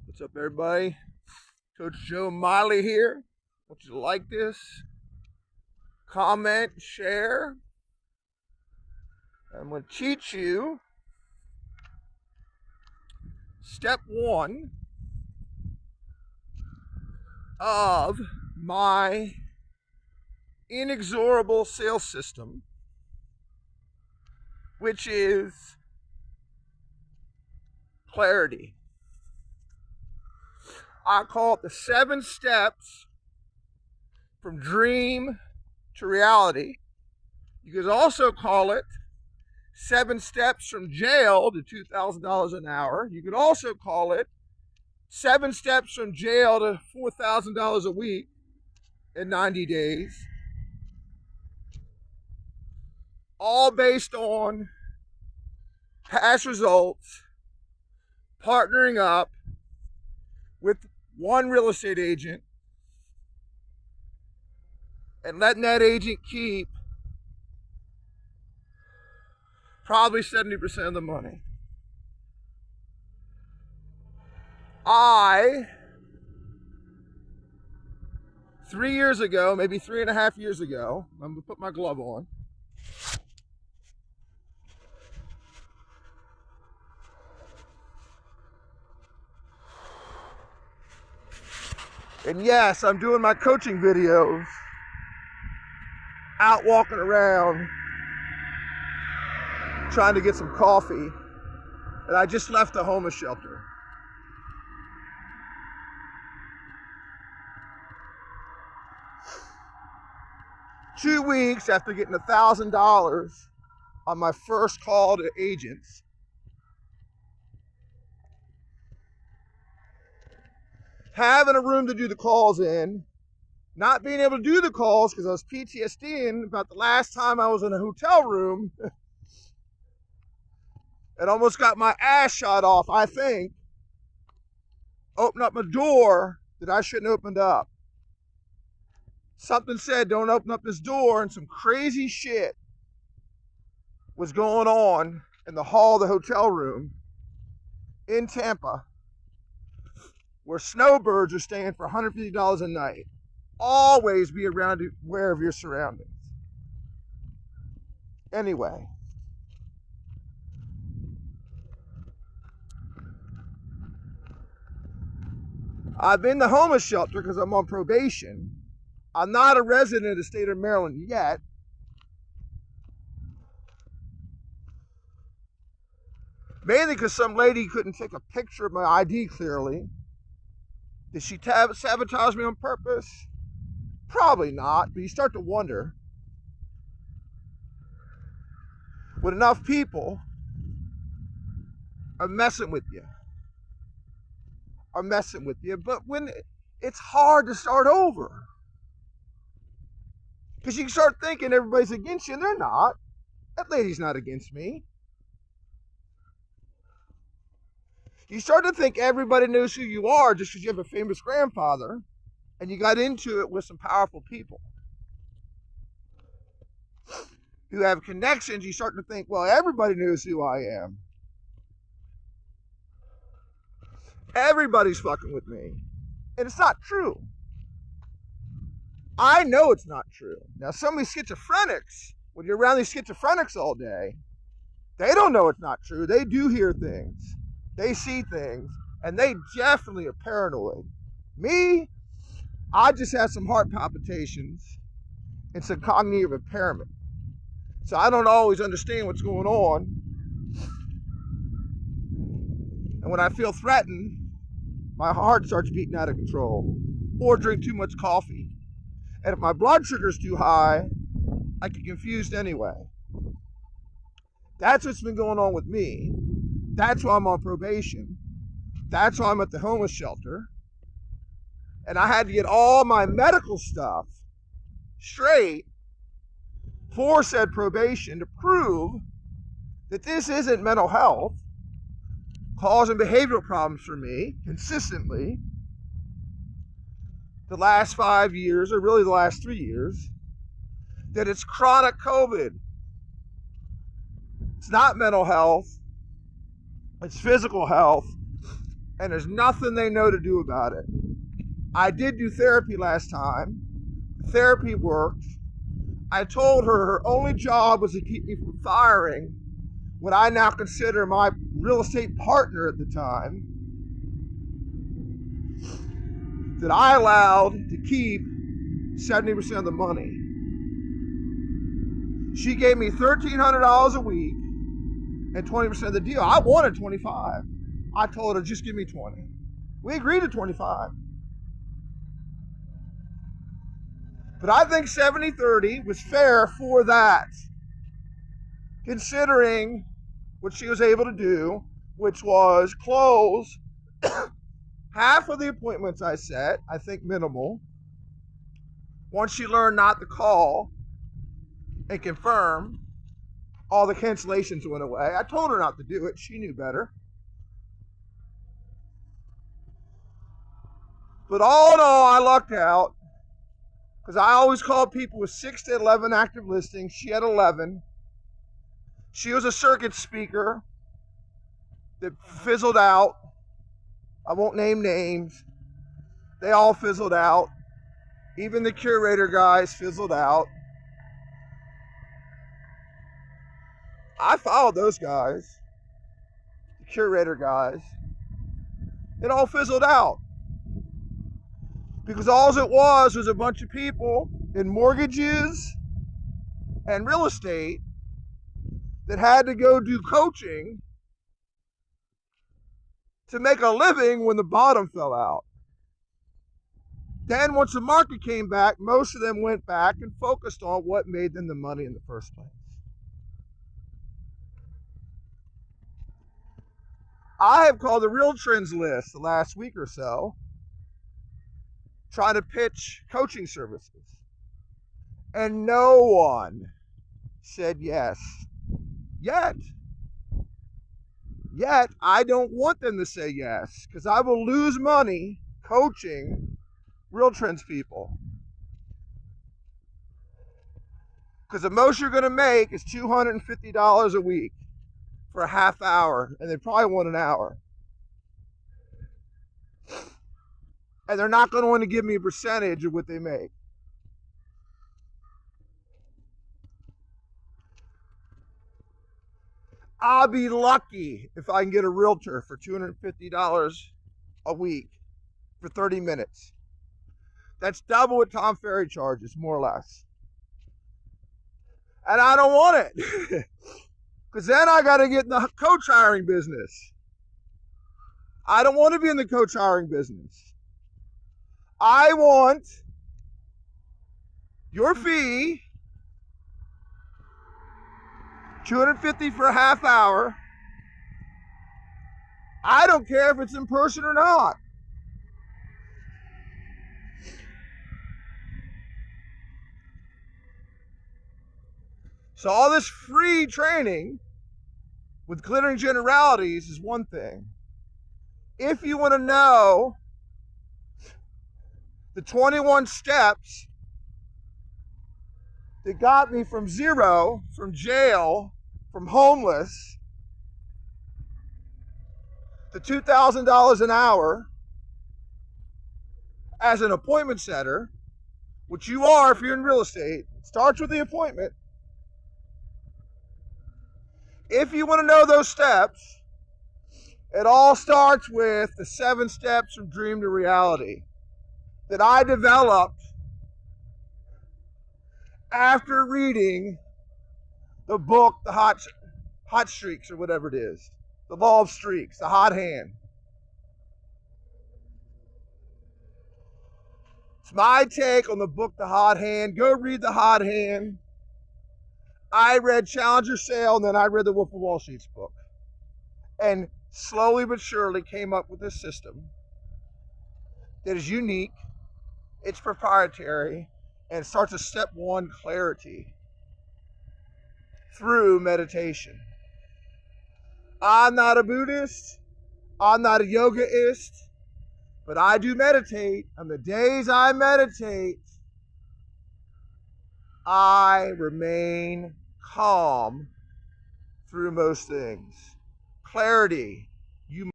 What's up, everybody? Coach Joe Miley here. Want you to like this, comment, share. I'm going to teach you step one of my inexorable sales system, which is clarity. I call it the 7 steps from dream to reality. You could also call it 7 steps from jail to $2,000 an hour. You could also call it 7 steps from jail to $4,000 a week in 90 days. All based on past results, partnering up with one real estate agent and letting that agent keep probably 70% of the money. I, 3 years ago, maybe 3.5 years ago, I'm going to put my glove on. And yes, I'm doing my coaching videos out walking around trying to get some coffee. And I just left the homeless shelter. Two weeks after getting $1,000 on my first call to agents, having a room to do the calls in, not being able to do the calls because I was PTSDing about the last time I was in a hotel room and almost got my ass shot off, I think, opened up a door that I shouldn't have opened up. Something said, don't open up this door, and some crazy shit was going on in the hall of the hotel room in Tampa, where snowbirds are staying for $150 a night. Always be aware of your surroundings. Anyway, I've been in the homeless shelter because I'm on probation. I'm not a resident of the state of Maryland yet. Mainly because some lady couldn't take a picture of my ID clearly. Did she sabotage me on purpose? Probably not, but you start to wonder. When enough people are messing with you, but when it's hard to start over. Because you can start thinking everybody's against you, and they're not. That lady's not against me. You start to think everybody knows who you are just because you have a famous grandfather and you got into it with some powerful people who have connections. You start to think, well, everybody knows who I am. Everybody's fucking with me. And it's not true. I know it's not true. Now, some of these schizophrenics, when you're around these schizophrenics all day, they don't know it's not true. They do hear things. They see things, and they definitely are paranoid. Me, I just have some heart palpitations and some cognitive impairment. So I don't always understand what's going on. And when I feel threatened, my heart starts beating out of control, or drink too much coffee. And if my blood sugar's too high, I get confused anyway. That's what's been going on with me. That's why I'm on probation. That's why I'm at the homeless shelter. And I had to get all my medical stuff straight for said probation to prove that this isn't mental health causing behavioral problems for me consistently the last 5 years, or really the last 3 years, that it's chronic COVID. It's not mental health. It's physical health. and there's nothing they know to do about it. I did do therapy last time. Therapy worked. I told her her only job was to keep me from firing what I now consider my real estate partner at the time, that I allowed to keep 70% of the money. She gave me $1,300 a week and 20% of the deal. I wanted 25. I told her, just give me 20. We agreed to 25. But I think 70-30 was fair for that, considering what she was able to do, which was close half of the appointments I set, I think minimal. Once she learned not to call and confirm, all the cancellations went away. I told her not to do it. She knew better. But all in all, I lucked out, because I always called people with 6 to 11 active listings. She had 11. She was a circuit speaker that fizzled out. I won't name names. They all fizzled out. Even the curator guys fizzled out. I followed those guys, the curator guys. It all fizzled out. Because all it was a bunch of people in mortgages and real estate that had to go do coaching to make a living when the bottom fell out. Then once the market came back, most of them went back and focused on what made them the money in the first place. I have called the Real Trends list the last week or so, trying to pitch coaching services. And no one said yes. Yet, I don't want them to say yes, because I will lose money coaching Real Trends people. Because the most you're going to make is $250 a week for a half hour, and they probably want an hour. And they're not going to want to give me a percentage of what they make. I'll be lucky if I can get a realtor for $250 a week for 30 minutes. That's double what Tom Ferry charges, more or less. And I don't want it. Because then I got to get in the coach hiring business. I don't want to be in the coach hiring business. I want your fee, $250 for a half hour. I don't care if it's in person or not. So all this free training with glittering generalities is one thing. If you want to know the 21 steps that got me from zero, from jail, from homeless, to $2,000 an hour as an appointment setter, which you are if you're in real estate, it starts with the appointment. If you want to know those steps, it all starts with the 7 steps from dream to reality that I developed after reading the book, The Hot Streaks, or whatever it is. The Law of Streaks, The Hot Hand. It's my take on the book, The Hot Hand. Go read The Hot Hand. I read Challenge Your Sale, and then I read the Wolf of Wall Street's book. And slowly but surely came up with a system that is unique, it's proprietary, and it starts with step 1, clarity, through meditation. I'm not a Buddhist, I'm not a yogaist, but I do meditate. On the days I meditate, I remain calm through most things. Clarity. You